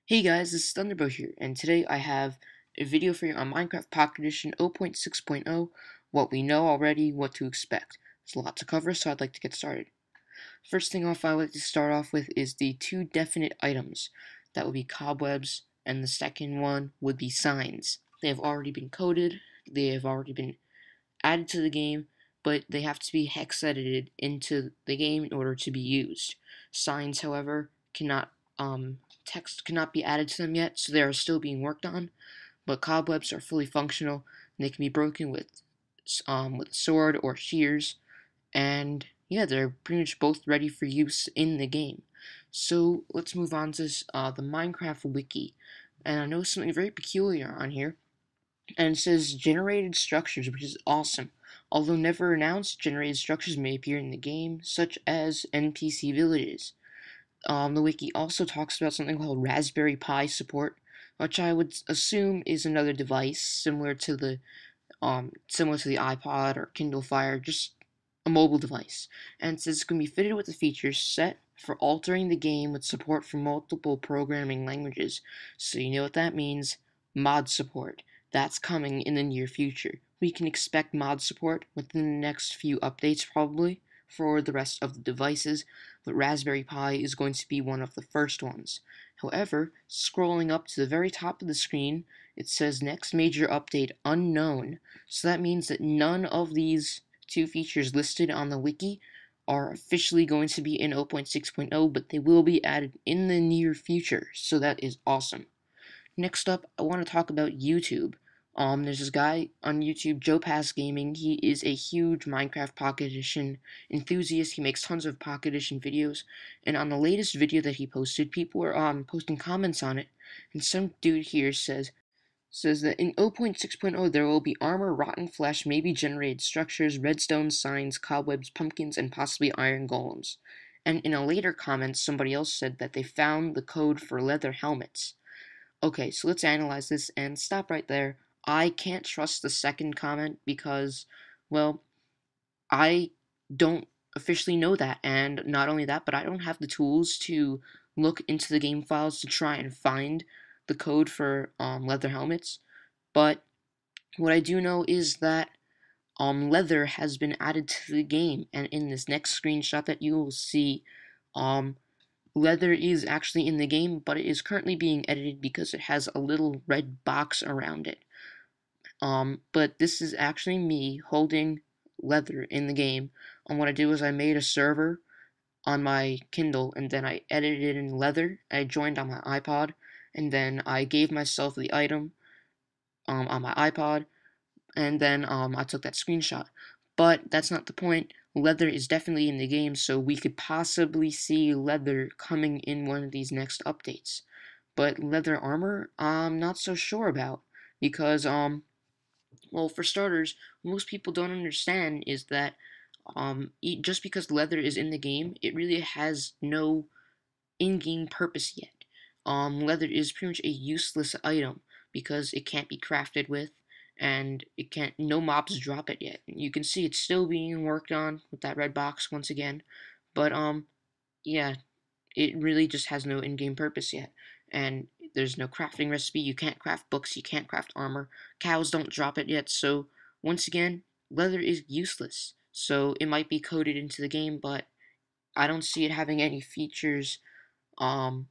Hey guys, this is Thunderbolt here, and today I have a video for you on Minecraft Pocket Edition 0.6.0, what we know already, what to expect. There's a lot to cover, so I'd like to get started. First thing off I would like to start off with is the two definite items. That would be cobwebs, and the second one would be signs. They have already been coded, they have already been added to the game, but they have to be hex edited into the game in order to be used. Signs, however, cannot text cannot be added to them yet, so they are still being worked on. But cobwebs are fully functional, and they can be broken with a sword or shears, and yeah, they're pretty much both ready for use in the game. So let's move on to the Minecraft wiki, and I know something very peculiar on here, and it says generated structures, which is awesome. Although never announced, generated structures may appear in the game, such as NPC villages. The wiki also talks about something called Raspberry Pi support, which I would assume is another device similar to the iPod or Kindle Fire, just a mobile device. And it says it's going to be fitted with the features set for altering the game with support for multiple programming languages. So you know what that means? Mod support. That's coming in the near future. We can expect mod support within the next few updates probably for the rest of the devices, but Raspberry Pi is going to be one of the first ones. However, scrolling up to the very top of the screen, it says next major update unknown. So that means that none of these two features listed on the wiki are officially going to be in 0.6.0, but they will be added in the near future. So that is awesome. Next up, I want to talk about YouTube. There's this guy on YouTube, Joe Pass Gaming. He is a huge Minecraft Pocket Edition enthusiast. He makes tons of Pocket Edition videos, and on the latest video that he posted, people were posting comments on it, and some dude here says that in 0.6.0 there will be armor, rotten flesh, maybe generated structures, redstone signs, cobwebs, pumpkins, and possibly iron golems. And in a later comment, somebody else said that they found the code for leather helmets. Okay, so let's analyze this and stop right there. I can't trust the second comment because, well, I don't officially know that, and not only that, but I don't have the tools to look into the game files to try and find the code for leather helmets. But what I do know is that leather has been added to the game, and in this next screenshot that you will see, um, leather is actually in the game, but it is currently being edited because it has a little red box around it. But this is actually me holding leather in the game. And what I did was I made a server on my Kindle, and then I edited it in leather. I joined on my iPod, and then I gave myself the item on my iPod, and then I took that screenshot. But that's not the point. Leather is definitely in the game, so we could possibly see leather coming in one of these next updates. But leather armor, I'm not so sure about, because well, for starters, most people don't understand is that just because leather is in the game, it really has no in-game purpose yet. Leather is pretty much a useless item because it can't be crafted with, and it can't. No mobs drop it yet. You can see it's still being worked on with that red box once again, but yeah, it really just has no in-game purpose yet, and there's no crafting recipe. You can't craft books. You can't craft armor. Cows don't drop it yet. So once again, leather is useless. So it might be coded into the game, but I don't see it having any features um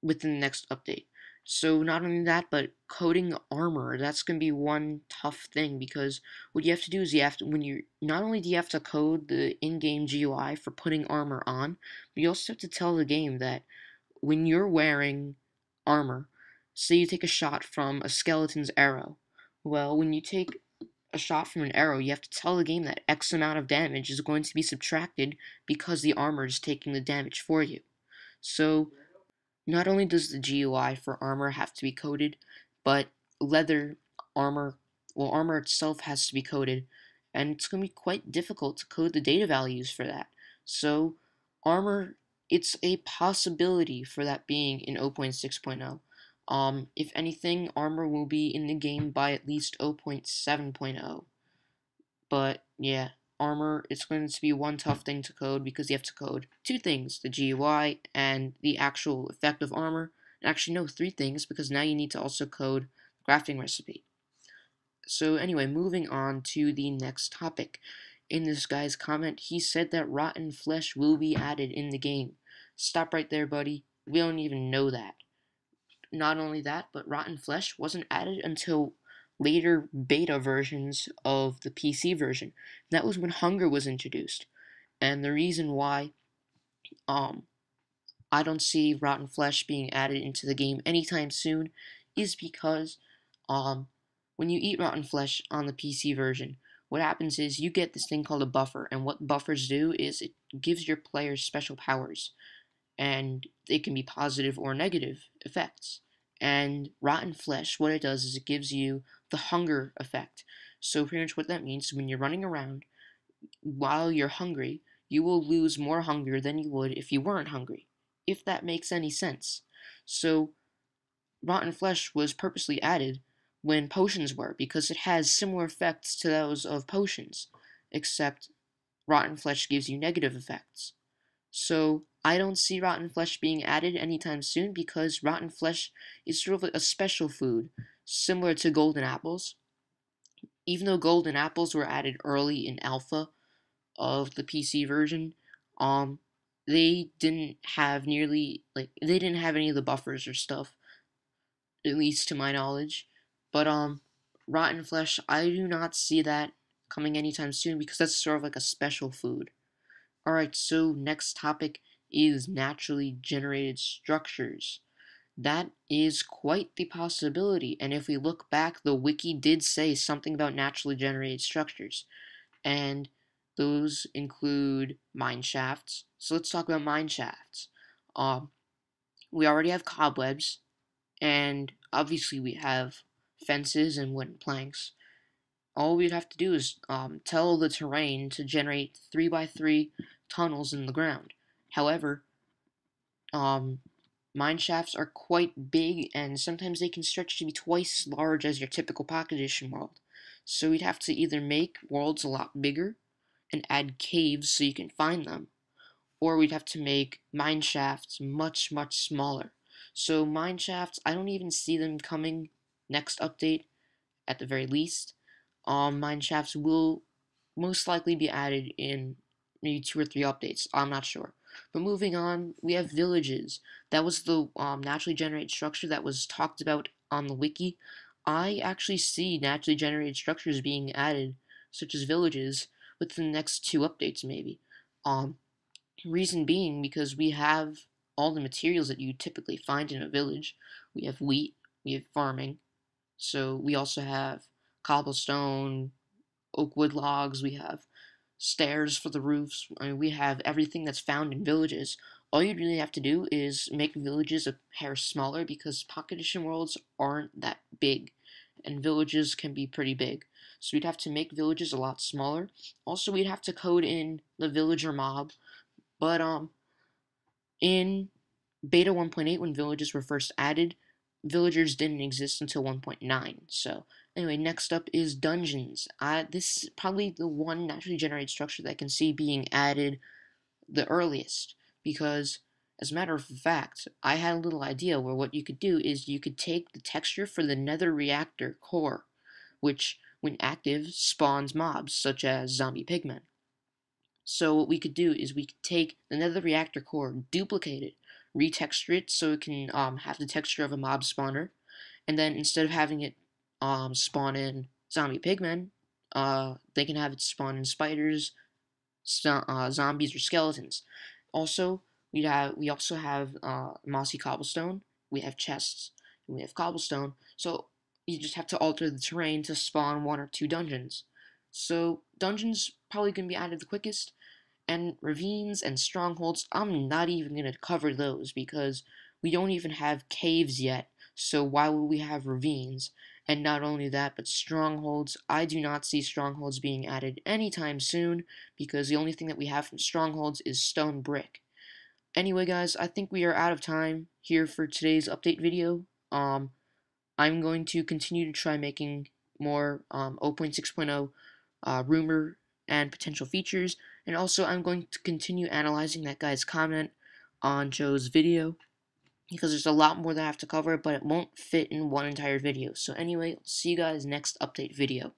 within the next update. So not only that, but coding armor, that's going to be one tough thing because what you have to do is you have to, when you, not only do you have to code the in-game GUI for putting armor on, but you also have to tell the game that when you're wearing armor, say you take a shot from a skeleton's arrow, well, when you take a shot from an arrow, you have to tell the game that X amount of damage is going to be subtracted because the armor is taking the damage for you. So not only does the GUI for armor have to be coded, but leather armor, well, armor itself has to be coded, and it's going to be quite difficult to code the data values for that. So, armor, it's a possibility for that being in 0.6.0. If anything, armor will be in the game by at least 0.7.0. But yeah, armor, it's going to be one tough thing to code because you have to code two things, the GUI and the actual effect of armor, Actually, no, 3 things, because now you need to also code the crafting recipe. So anyway, moving on to the next topic. In this guy's comment, he said that rotten flesh will be added in the game. Stop right there, buddy. We don't even know that. Not only that, but rotten flesh wasn't added until later beta versions of the PC version. That was when hunger was introduced. And the reason why um I don't see rotten flesh being added into the game anytime soon is because um when you eat rotten flesh on the PC version, what happens is you get this thing called a buffer, and what buffers do is it gives your players special powers, and they can be positive or negative effects. And rotten flesh, what it does is it gives you the hunger effect. So pretty much what that means, when you're running around while you're hungry, you will lose more hunger than you would if you weren't hungry, if that makes any sense. So rotten flesh was purposely added when potions were, because it has similar effects to those of potions, except rotten flesh gives you negative effects. So I don't see rotten flesh being added anytime soon, because rotten flesh is sort of like a special food, similar to golden apples. Even though golden apples were added early in alpha of the PC version, um, they didn't have they didn't have any of the buffers or stuff, at least to my knowledge. But rotten flesh, I do not see that coming anytime soon, because that's sort of like a special food. Alright, so next topic is naturally generated structures. That is quite the possibility, and if we look back, the wiki did say something about naturally generated structures, and those include mine shafts. So let's talk about mine shafts. We already have cobwebs, and obviously we have fences and wooden planks. All we'd have to do is tell the terrain to generate 3x3 tunnels in the ground. However, mine shafts are quite big, and sometimes they can stretch to be twice as large as your typical pocket edition world. So we'd have to either make worlds a lot bigger and add caves so you can find them, or we'd have to make mine shafts much, much smaller. So mine shafts, I don't even see them coming next update at the very least. Mine shafts will most likely be added in maybe 2 or 3 updates. I'm not sure. But moving on, we have villages. That was the naturally generated structure that was talked about on the wiki. I actually see naturally generated structures being added, such as villages, within the next 2 updates maybe. Reason being because we have all the materials that you typically find in a village. We have wheat, we have farming, so we also have cobblestone, oak wood logs, we have stairs for the roofs. I mean, we have everything that's found in villages. All you really have to do is make villages a hair smaller, because pocket edition worlds aren't that big, and villages can be pretty big. So we'd have to make villages a lot smaller. Also, we'd have to code in the villager mob, but in beta 1.8, when villages were first added, villagers didn't exist until 1.9. So anyway, next up is dungeons. This is probably the one naturally generated structure that I can see being added the earliest, because as a matter of fact, I had a little idea where what you could do is you could take the texture for the nether reactor core, which when active spawns mobs such as zombie pigmen. So what we could do is we could take the nether reactor core, duplicate it, retexture it so it can have the texture of a mob spawner, and then instead of having it spawn in zombie pigmen, they can have it spawn in spiders, zombies, or skeletons. Also, we also have mossy cobblestone. We have chests, and we have cobblestone. So you just have to alter the terrain to spawn 1 or 2 dungeons. So dungeons probably gonna be added the quickest, and ravines and strongholds, I'm not even going to cover those, because we don't even have caves yet, so why would we have ravines? And not only that, but strongholds, I do not see strongholds being added anytime soon, because the only thing that we have from strongholds is stone brick. Anyway guys, I think we are out of time here for today's update video. I'm going to continue to try making more 0.6.0 rumor and potential features, and also I'm going to continue analyzing that guy's comment on Joe's video. because there's a lot more that I have to cover, but it won't fit in one entire video. So anyway, see you guys next update video.